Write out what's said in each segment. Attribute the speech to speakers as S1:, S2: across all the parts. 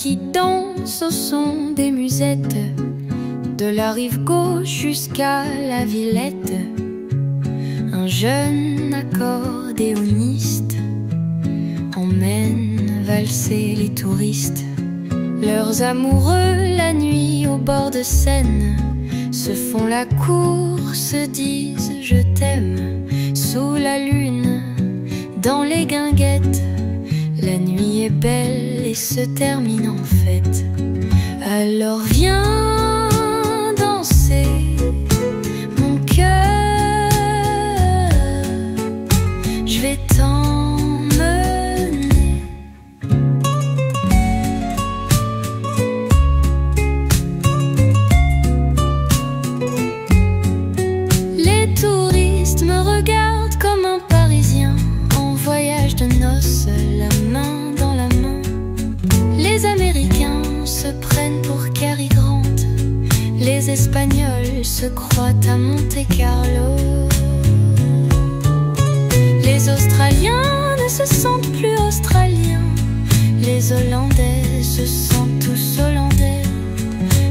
S1: qui dansent au son des musettes, de la rive gauche jusqu'à la Villette. Un jeune accordéoniste emmène valser les touristes. Leurs amoureux la nuit au bord de Seine se font la cour, se disent je t'aime. Sous la lune, dans les guinguettes, la nuit est belle et se termine en fête. Alors viens danser mon cœur, je vais t'emmener. Les touristes me regardent comme un Parisien en voyage de noces, la main dans la main. Les Américains se prennent pour Cary Grant, les Espagnols se croient à Monte-Carlo. Les Australiens ne se sentent plus Australiens, les Hollandais se sentent tous Hollandais.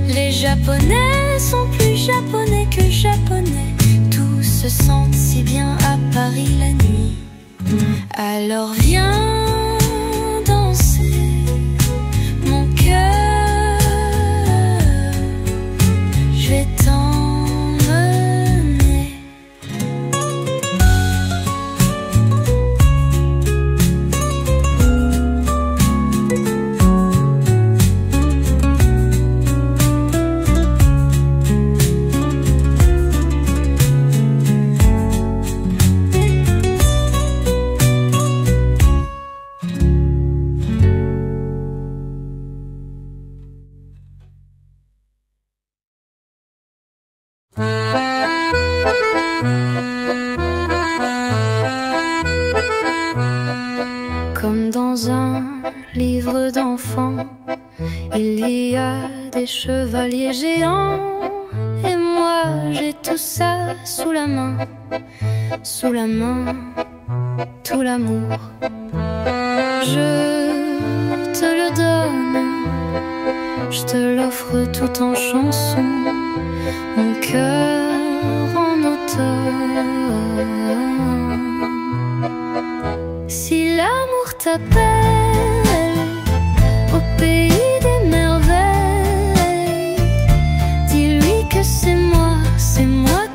S1: Les Japonais sont plus Japonais que Japonais, tous se sentent si bien à Paris la nuit. Alors viens danser mon cœur, je vais t'emmener. Comme dans un livre d'enfants, il y a des chevaliers géants. Et moi j'ai tout ça sous la main, tout l'amour. Je te le donne, je te l'offre tout en chanson, mon cœur en automne. Si l'amour t'appelle au pays des merveilles, dis-lui que c'est moi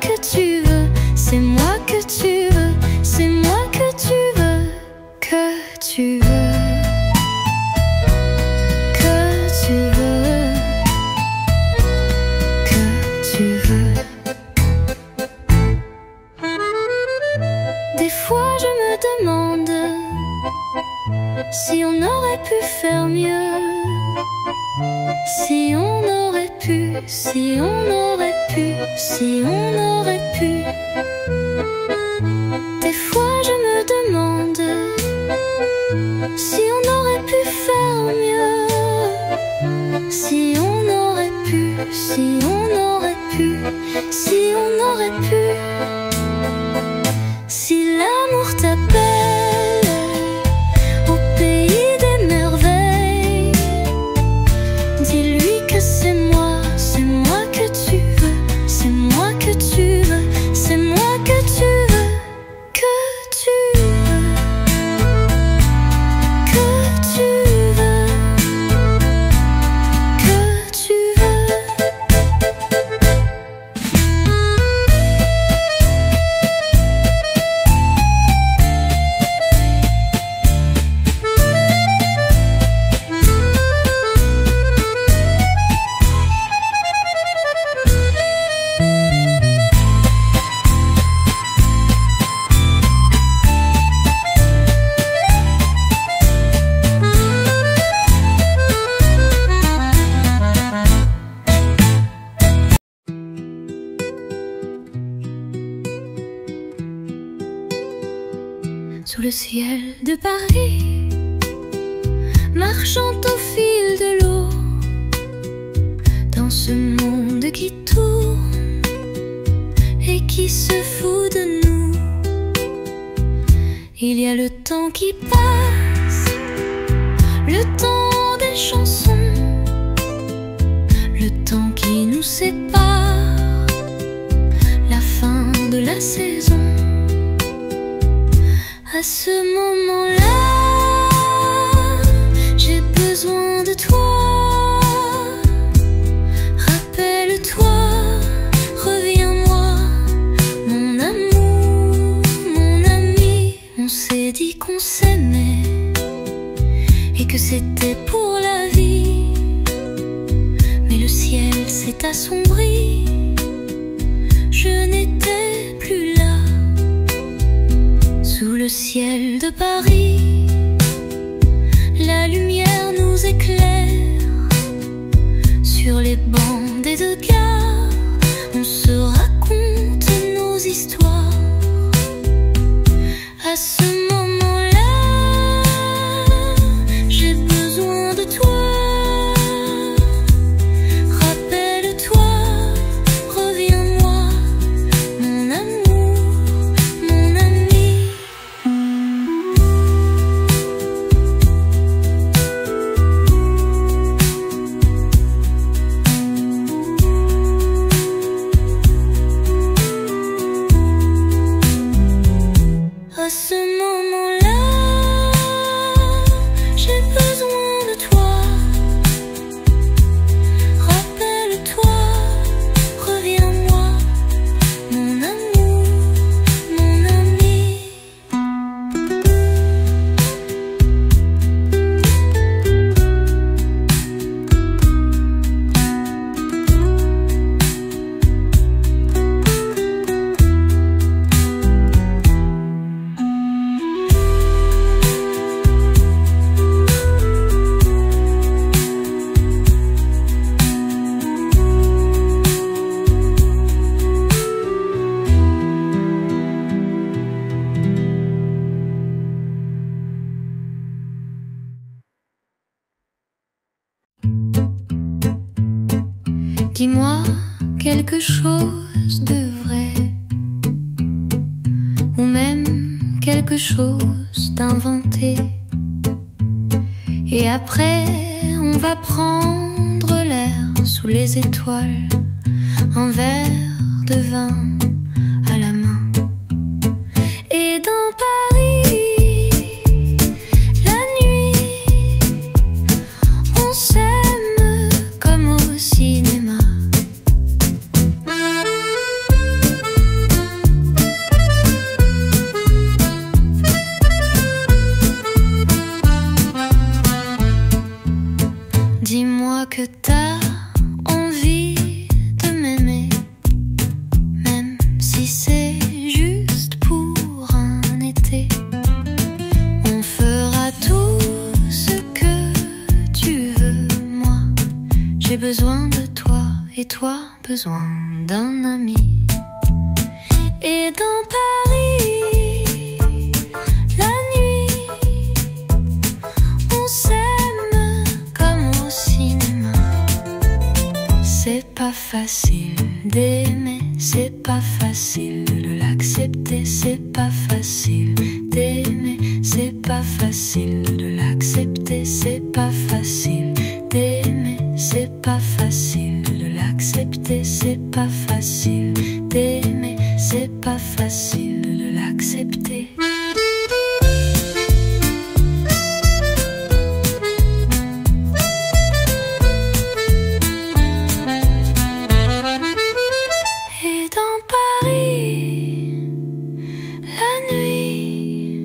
S1: que tu veux, c'est moi que tu veux, c'est moi que tu veux, que tu veux, que tu veux, que tu veux. Des fois je me demande si on aurait pu faire mieux, si on aurait pu, si on aurait pu, si on aurait pu. Des fois je me demande si on aurait pu faire mieux, si on aurait pu, si on aurait pu, si on aurait pu. Si l'amour t'appelle au pays des merveilles, dis-lui que c'est moi que tu veux, c'est moi que tu veux, c'est moi que tu veux, que tu veux, que tu veux, que tu veux. Sous le ciel de Paris, marchant au fil de l'eau, dans ce monde qui tourne et qui se fout de nous, il y a le temps qui passe, le temps des chansons, le temps qui nous sépare, la fin de la saison. À ce moment-là, j'ai besoin de toi. Rappelle-toi, reviens-moi, mon amour, mon ami. On s'est dit qu'on s'aimait et que c'était pour la vie, mais le ciel s'est assombri, je n'étais plus là. Sous le ciel de Paris, la lumière nous éclaire. Sur les bancs des deux gares, on se raconte nos histoires. À ce moment-là, j'ai besoin de toi. Rappelle-toi, reviens-moi, mon amour, mon ami. À ce moment-là, j'ai besoin de toi. Rappelle-toi, reviens-moi, mon amour, mon ami. Dis-moi quelque chose de vrai, ou même quelque chose d'inventé. Et après, on va prendre l'air sous les étoiles, un verre de vin à la main. Et dans Paris, la nuit, on s'aime comme au cinéma. Dis-moi que t'as envie de m'aimer, même si c'est juste pour un été. On fera tout ce que tu veux, moi j'ai besoin de toi et toi besoin d'un ami. Et dans Paris, la nuit, on s'aime comme au cinéma. C'est pas facile d'aimer, c'est pas facile de l'accepter, c'est pas facile d'aimer, c'est pas facile de l'accepter, c'est pas facile d'aimer, c'est pas facile de l'accepter, c'est pas facile d'aimer, c'est pas facile de l'accepter. Et dans Paris, la nuit,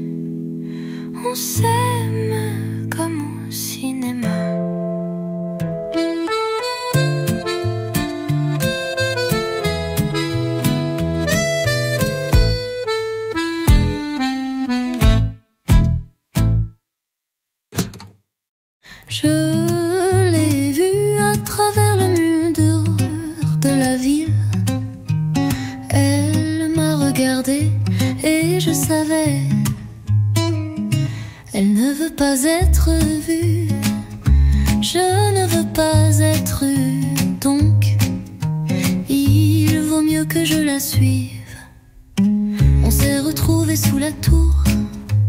S1: on s'aime comme au cinéma. Je l'ai vue à travers le mur d'horreur de la ville. Elle m'a regardé et je savais, elle ne veut pas être vue. Je ne veux pas être vue, donc il vaut mieux que je la suive. On s'est retrouvés sous la tour.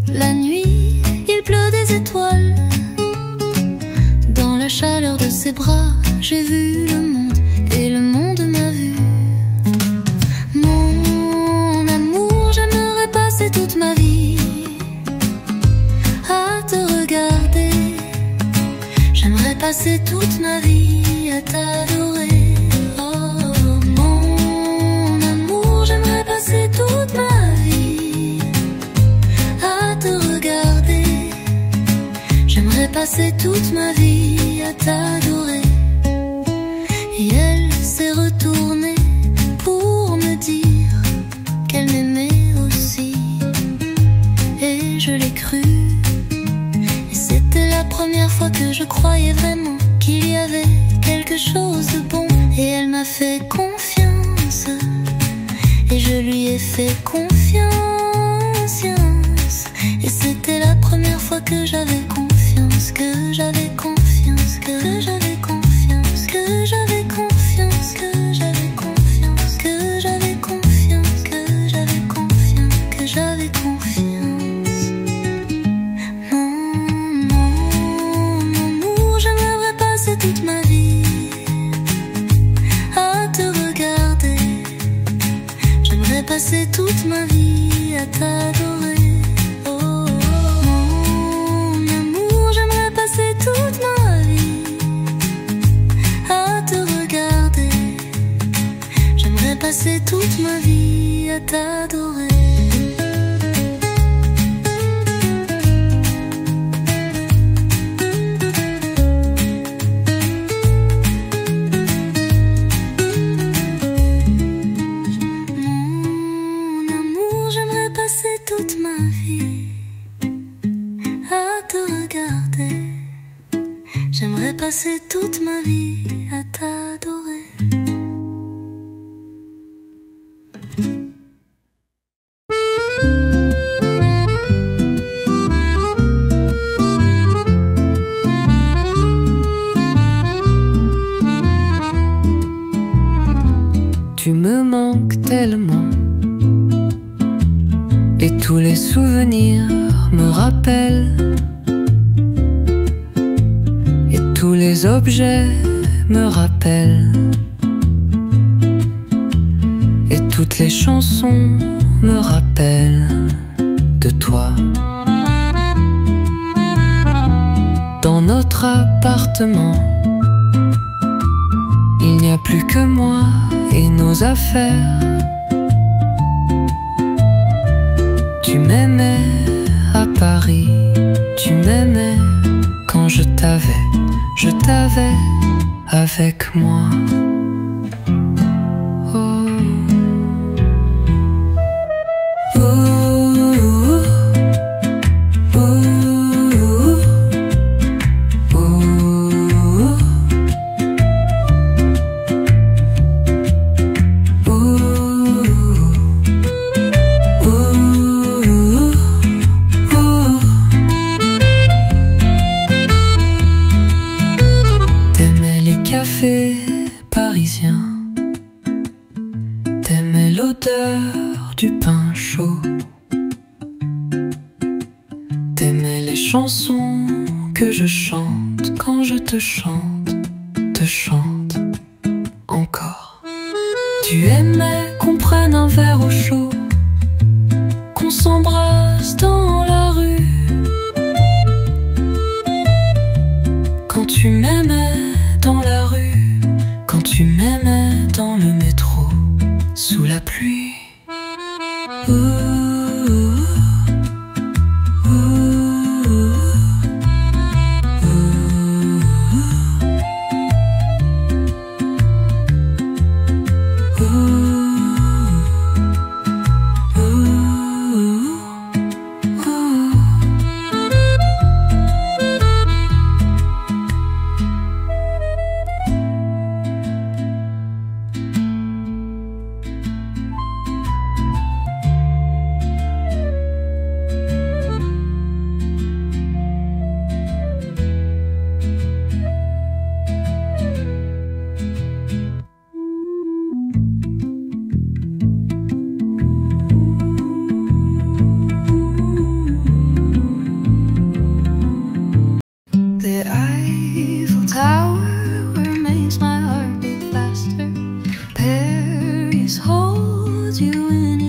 S1: La nuit, il pleut des étoiles. Dans ses bras, j'ai vu le monde et le monde m'a vu. Mon amour, j'aimerais passer toute ma vie à te regarder. J'aimerais passer toute ma vie à t'adorer. Oh, mon amour, j'aimerais passer toute ma vie à te regarder. J'aimerais passer toute ma vie à t'adorer. Et elle s'est retournée pour me dire qu'elle m'aimait aussi. Et je l'ai cru. Et c'était la première fois que je croyais vraiment qu'il y avait quelque chose de bon. Et elle m'a fait confiance. Et je lui ai fait confiance. Et c'était la première fois que j'avais confiance, que j'avais confiance, que j'avais confiance, que j'avais confiance, que j'avais confiance, que j'avais confiance, que j'avais confiance, que j'avais confiance. Mon amour, j'aimerais passer toute ma vie à te regarder. J'aimerais passer toute ma vie à t'adorer. Passer toute ma vie à t'adorer. Mon amour, j'aimerais passer toute ma vie à te regarder. J'aimerais passer toute ma vie à t'adorer.
S2: Tu me manques tellement, et tous les souvenirs me rappellent, et tous les objets me rappellent, et toutes les chansons me rappellent de toi. Dans notre appartement, il n'y a plus que moi et nos affaires. Tu m'aimais à Paris, tu m'aimais quand je t'avais avec moi. Oh. Parisien, t'aimais l'odeur du pain chaud, t'aimais les chansons que je chante quand je te chante encore. Tu aimais qu'on prenne un verre au chaud, qu'on s'embrasse dans la rue. Quand tu m'aimais dans la rue, quand tu m'aimais dans le métro, sous la pluie.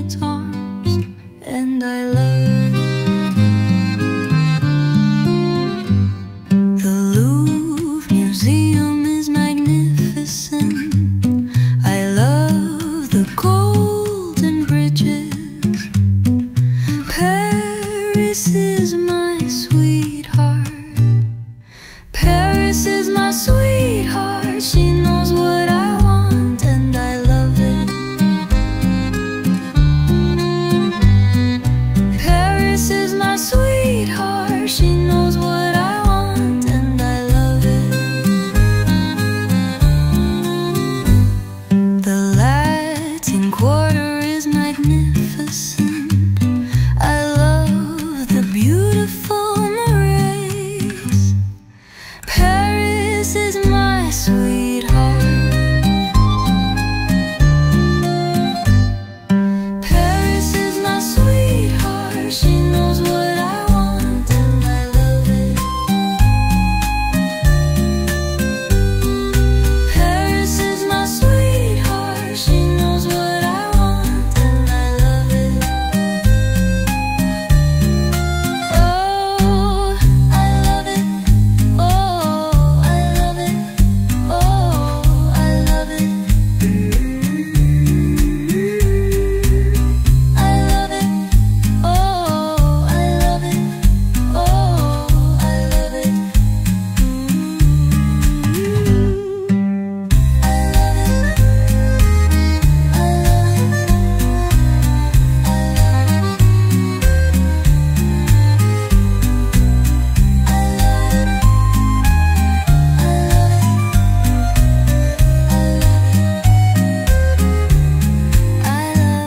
S2: its arms, and I love the Louvre Museum is magnificent. I love the golden bridges. Paris is my sweetheart. Paris is my sweetheart. She knows what I want, and I love it. Paris is my sweetheart. She knows what I want, and I love it. The Latin Quarter is magnificent. I love the beautiful Marais. Paris is my sweetheart. Paris is my sweetheart. She knows what I want, and I love it. Paris is my sweetheart. She knows what I want, and I love it. Oh, I love it. Oh, I love it. Oh, I love it. I love it. Oh, I love it. Oh, I love it. I love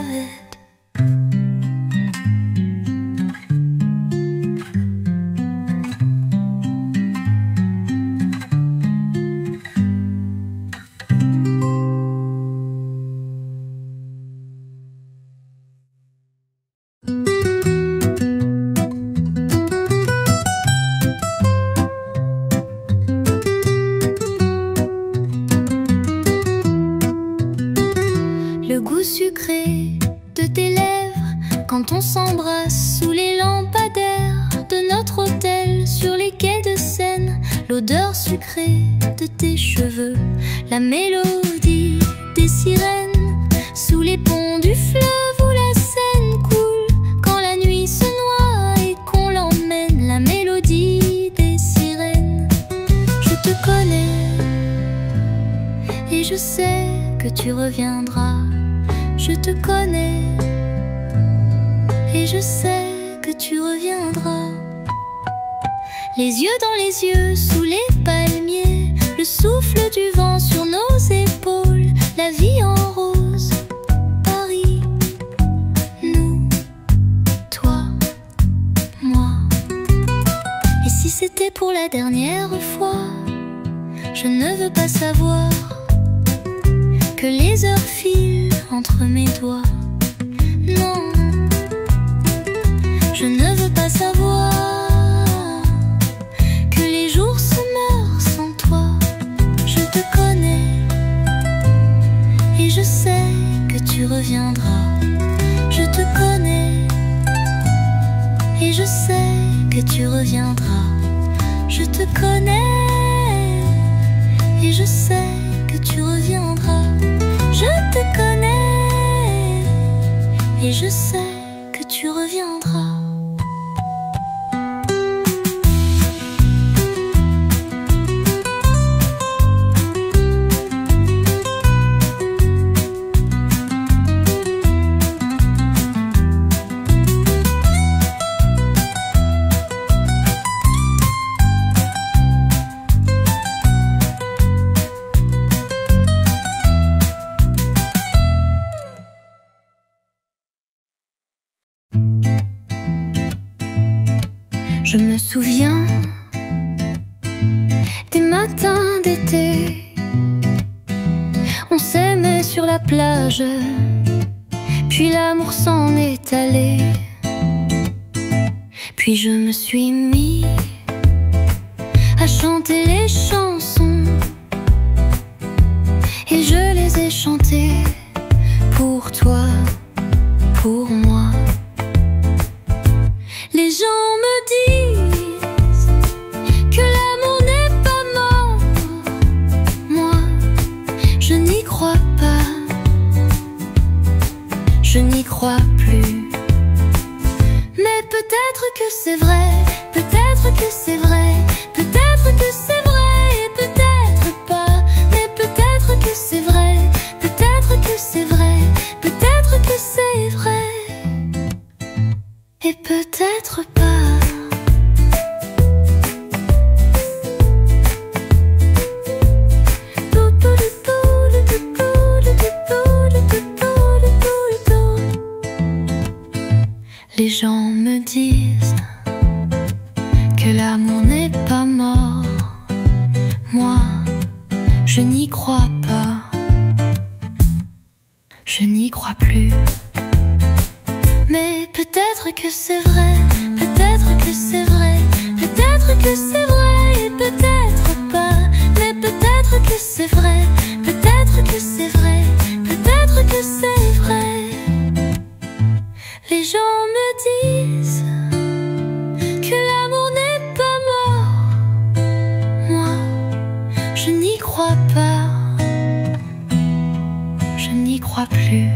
S2: it. Le goût sucré de tes lèvres quand on s'embrasse sous les lampadaires de notre hôtel sur les quais de Seine, l'odeur sucrée de tes cheveux, la mélodie des sirènes sous les ponts du fleuve où la Seine coule quand la nuit se noie et qu'on l'emmène, la mélodie des sirènes. Je te connais et je sais que tu reviendras. Je te connais et je sais que tu reviendras. Les yeux dans les yeux sous les palmiers, le souffle du vent sur nos épaules, la vie en rose, Paris, nous, toi, moi. Et si c'était pour la dernière fois, je ne veux pas savoir que les heures filent entre mes doigts. Non, je ne veux pas savoir que les jours se meurent sans toi. Je te connais et je sais que tu reviendras. Je te connais et je sais que tu reviendras. Je te connais et je sais que tu reviendras. Je te connais et je sais que tu reviendras. Je me souviens des matins d'été, on s'aimait sur la plage, puis l'amour s'en est allé. Puis je me suis mis à chanter les chansons, et je les ai chantées pour toi, pour pour moi. Les gens me disent que l'amour n'est pas mort. Moi, je n'y crois pas. Je n'y crois plus. Mais peut-être que c'est vrai, peut-être que c'est vrai, peut-être que c'est vrai et peut-être pas. Mais peut-être que c'est vrai, peut-être que c'est vrai, peut-être que c'est vrai et peut-être pas. Les gens me disent que l'amour n'est pas mort. Moi, je n'y crois pas. Je n'y crois plus. Mais peut-être que c'est vrai, peut-être que c'est vrai, peut-être que c'est vrai et peut-être pas. Mais peut-être que c'est vrai, peut-être que c'est vrai, peut-être que c'est vrai. Les gens me disent que l'amour n'est pas mort. Moi, je n'y crois pas. Je n'y crois plus.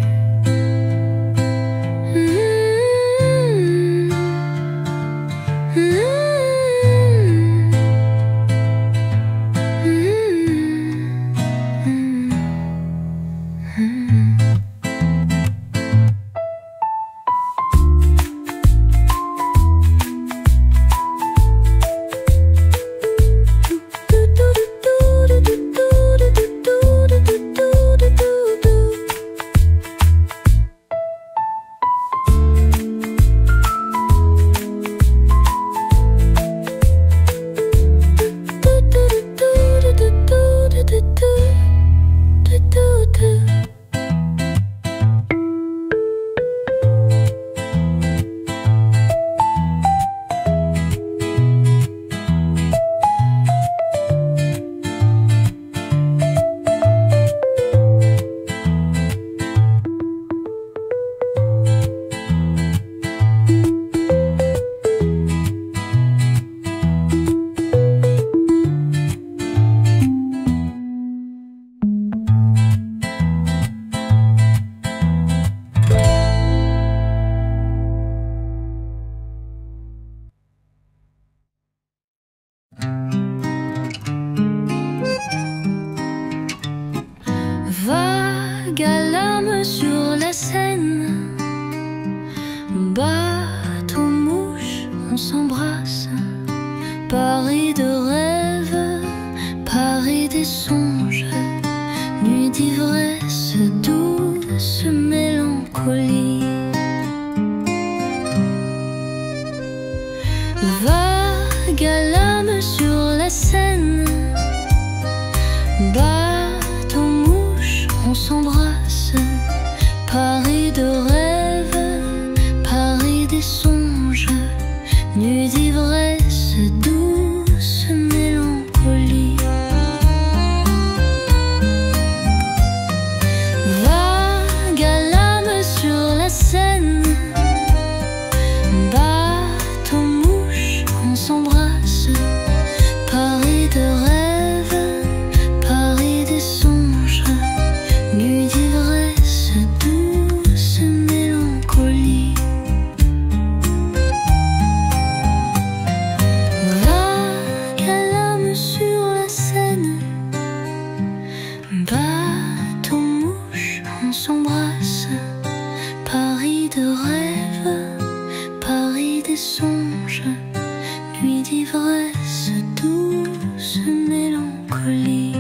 S2: Vague alarme sur la Seine, bateau-mouche, on s'embrasse. Paris de rêve, Paris des songes, nuit d'ivresse, douce mélancolie. Vague alarme sur la Seine, bateau-mouche, on s'embrasse. Paris de rêve, Paris des songes, nuit d'ivresse, douce mélancolie. Vague alarme sur la Seine, bateau-mouche, on s'embrasse. Paris de rêve, Paris des songes, nuit d'ivresse, douce mélancolie. Vague alarme sur la Seine, bateau-mouche, on s'embrasse. Paris de rêve, Paris des songes, nuit d'ivresse, douce mélancolie.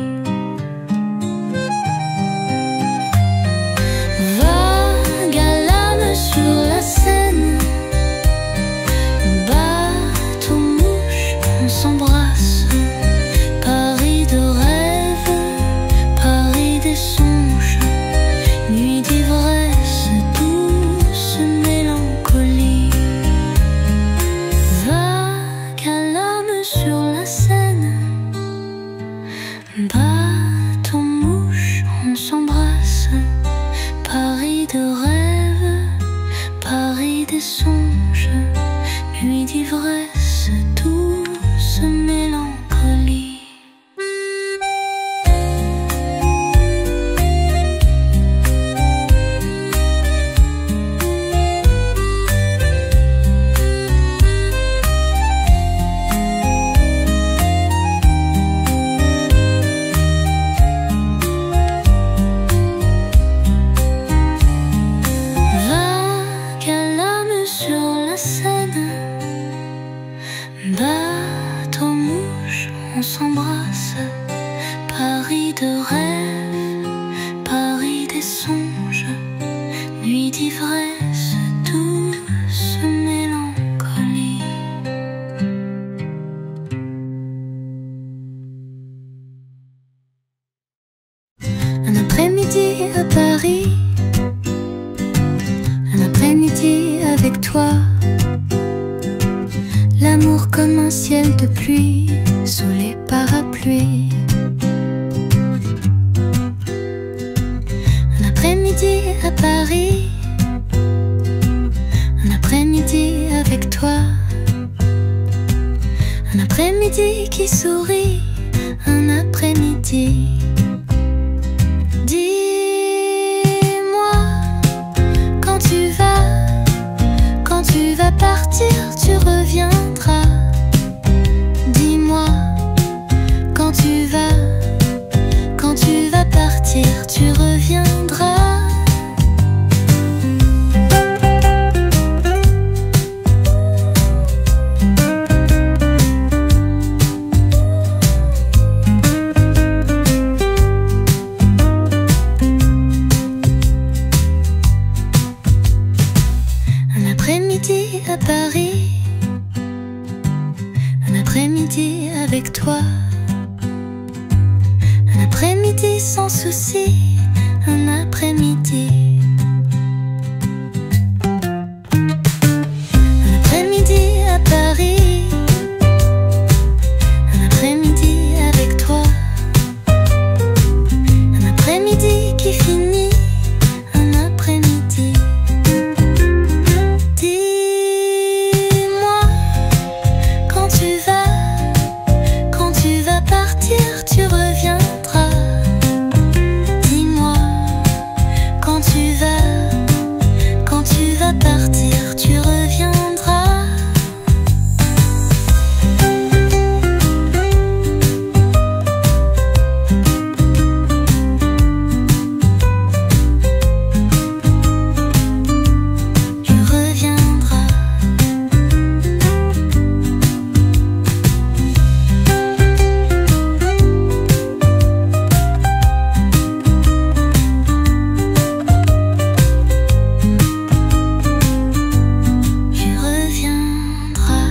S2: Vague alarme sur la Seine, bateau-mouche, on s'embrasse. Paris de rêve, Paris des songes, nuit d'ivresse, douce mélancolie. Vague alarme des songes, nuit d'ivresse, douce mélancolie. On s'embrasse, Paris de rêve, Paris des songes, nuit d'ivresse, douce mélancolie. Un après-midi à Paris, un après-midi avec toi, l'amour comme un ciel de pluie sous les parapluies. Un après-midi à Paris, un après-midi avec toi, un après-midi qui sourit, un après-midi. Dis-moi quand tu vas partir, tu reviendras. Dis-moi quand tu vas partir, tu reviendras. Un après-midi à Paris, un après-midi avec toi, un après-midi sans souci, un après-midi. Un après-midi à Paris, un après-midi avec toi, un après-midi qui finit, un après-midi. Dis-moi quand tu vas partir, tu reviendras. Dis-moi quand tu vas partir, tu reviendras. Tu reviendras. Tu reviendras.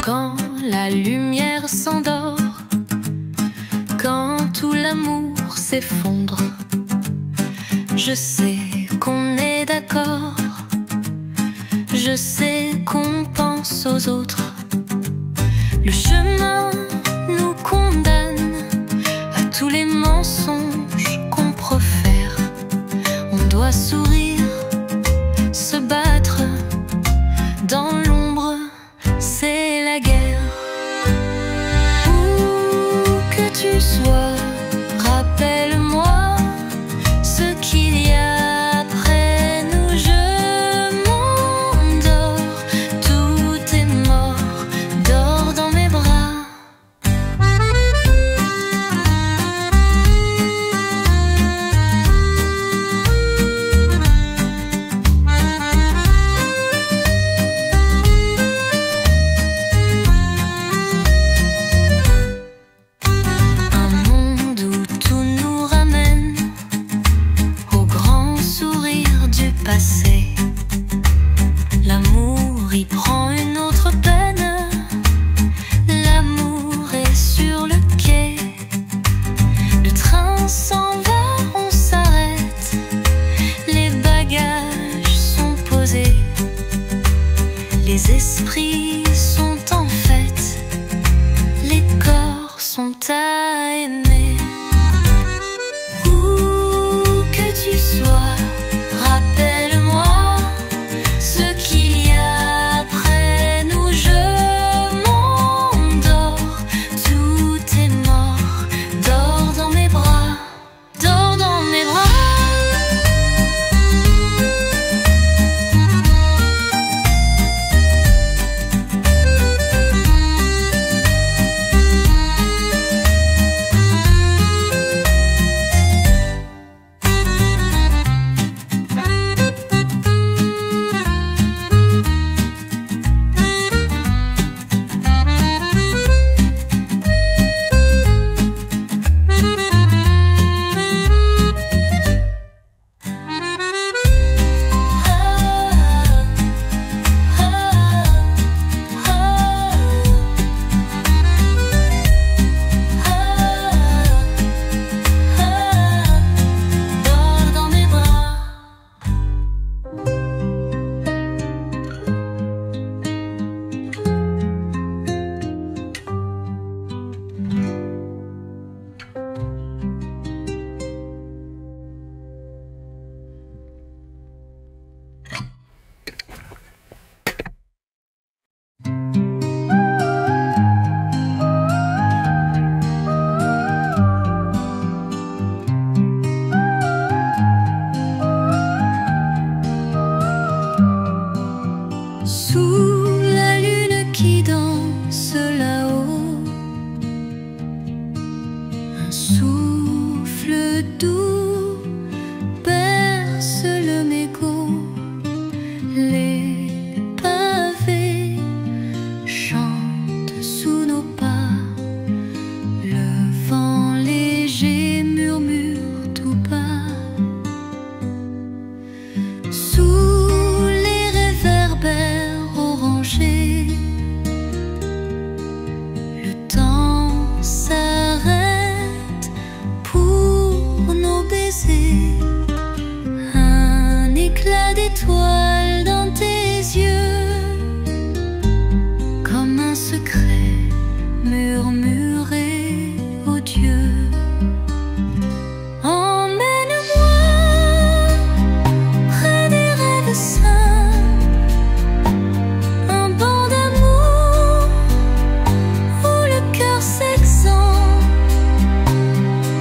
S2: Quand la lumière s'endort, quand tout l'amour s'effondre, je sais qu'on est d'accord, je sais qu'on pense aux autres. Le chemin nous condamne à tous les mensonges qu'on profère. On doit sourire, se battre dans l'ombre, c'est la guerre. Où que tu sois, rappelle-moi ce qu'il y a après nous. Je m'endors, tout est mort, dors dans mes bras. Les esprits sont en fête, les corps sont à aimer. Où que tu sois, rappelle-moi ce qu'il y a après nous. Je m'endors, tout est mort. Dors dans mes bras, dors dans mes bras. Sous la lune qui danse là-haut, un souffle doux berce le mégot. Les pavés chantent sous nos pas, le vent léger murmure tout bas. Sous les réverbères orangés, le temps s'arrête pour nos baisers. Un éclat d'étoiles dans tes yeux, comme un secret murmuré aux dieux. Emmène-moi près des rêves simples, un banc d'amour où le cœur s'exemple.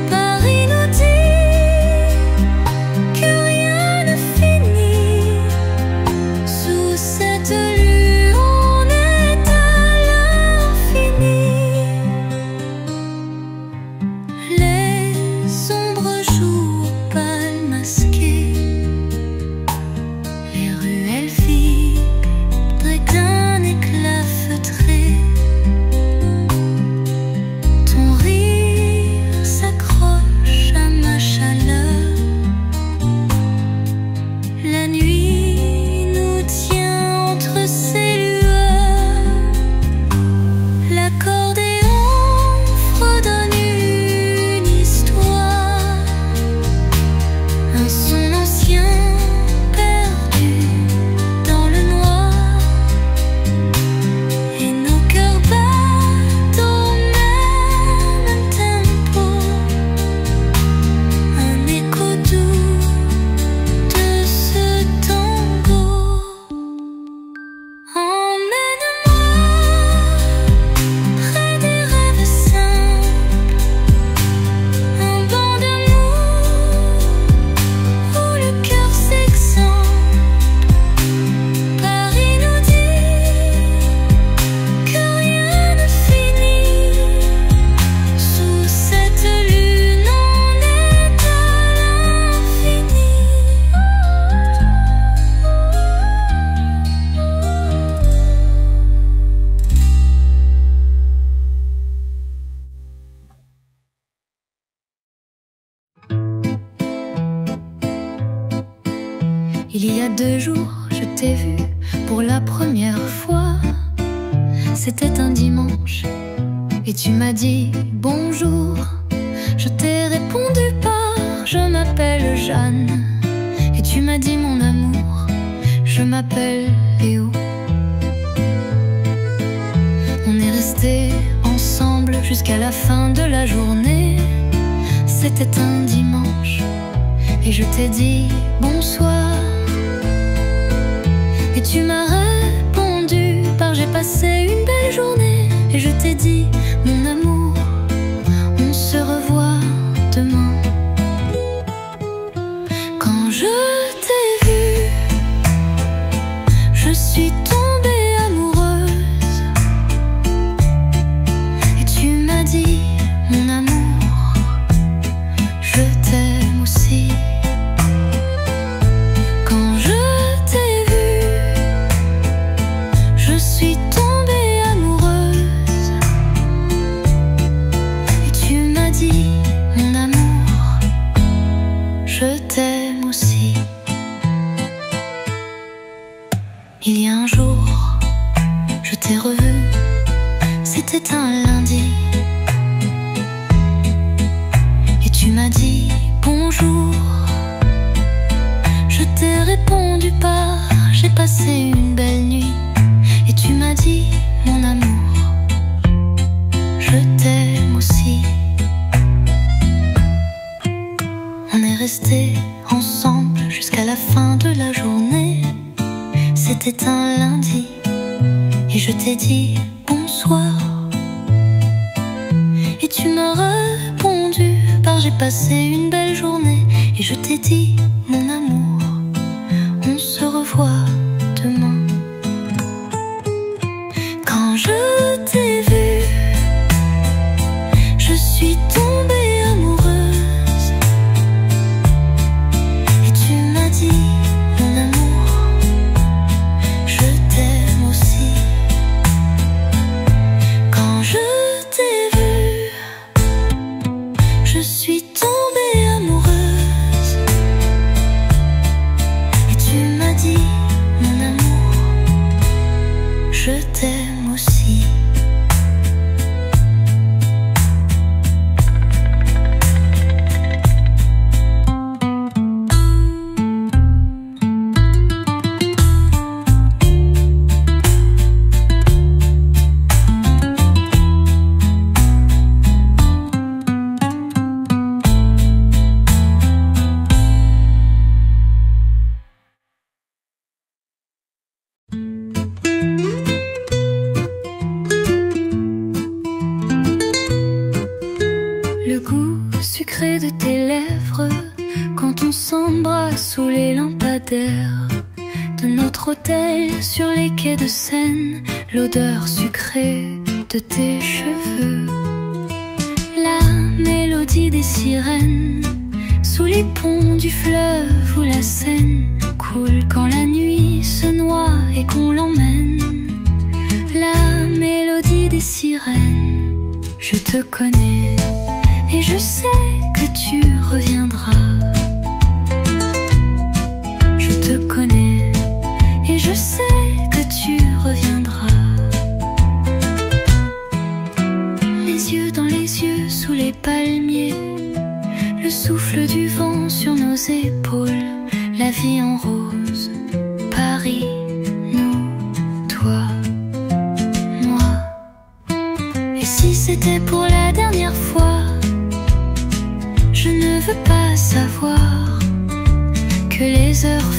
S2: Paris nous dit que rien ne finit. Sous cette lune, on est à l'infini. Les sombres jours pâles masqués, les ruelles vibrent d'un éclat feutré. Ton rire s'accroche à ma chaleur. La nuit nous tient entre ses lueurs. L'accordéon fredonne une histoire, un son ancien perdu dans le noir. Et nos cœurs battent au même tempo, un écho doux de ce tango. Emmène-moi près des rêves simples, un banc d'amour où le cœur s'exemple. Paris nous dit que rien ne finit. Sous cette lune, on est à l'infini. Il y a 2 jours, je t'ai vu pour la première fois. C'était un dimanche et tu m'as dit bonjour. Je t'ai répondu par je m'appelle Jeanne. Et tu m'as dit mon amour, je m'appelle Léo. jusqu'à la fin de la journée. C'était un dimanche et je t'ai dit bonsoir. Et tu m'as répondu par j'ai passé une belle journée. Et je t'ai dit mon amour, on se revoit demain. Quand je t'ai vu, je suis tombée amoureuse. Et tu m'as dit mon amour, je t'aime aussi. Quand je t'ai vu, je suis tombée amoureuse. Et tu m'as dit mon amour, je t'aime aussi. Il y a un jour, je t'ai revu, c'était un lundi. Et tu m'as dit bonjour. Je t'ai répondu par j'ai passé une belle nuit. Et tu m'as dit mon amour, je t'aime aussi. On est restés ensemble jusqu'à la fin de la journée. C'était un lundi et je t'ai dit bonsoir. Et tu m'as répondu par j'ai passé une belle journée. Et je t'ai dit mon amour, on se revoit demain. Quand je t'ai vu, je suis tombée amoureuse. Et tu m'as dit mon amour, je t'aime aussi. Quand je t'ai vu, je suis tombée amoureuse. Et tu m'as dit mon amour, je t'aime aussi. Le goût sucré de tes lèvres quand on s'embrasse sous les lampadaires de notre hôtel sur les quais de Seine. L'odeur sucrée de tes cheveux, la mélodie des sirènes sous les ponts du fleuve où la Seine coule quand la nuit se noie et qu'on l'emmène. La mélodie des sirènes, je te connais et je sais que tu reviendras. Je te connais et je sais que tu reviendras. Les yeux dans les yeux sous les palmiers, le souffle du vent sur nos épaules, la vie en rose, Paris, nous, toi, moi. Et si c'était pour la dernière fois, je ne veux pas savoir que les heures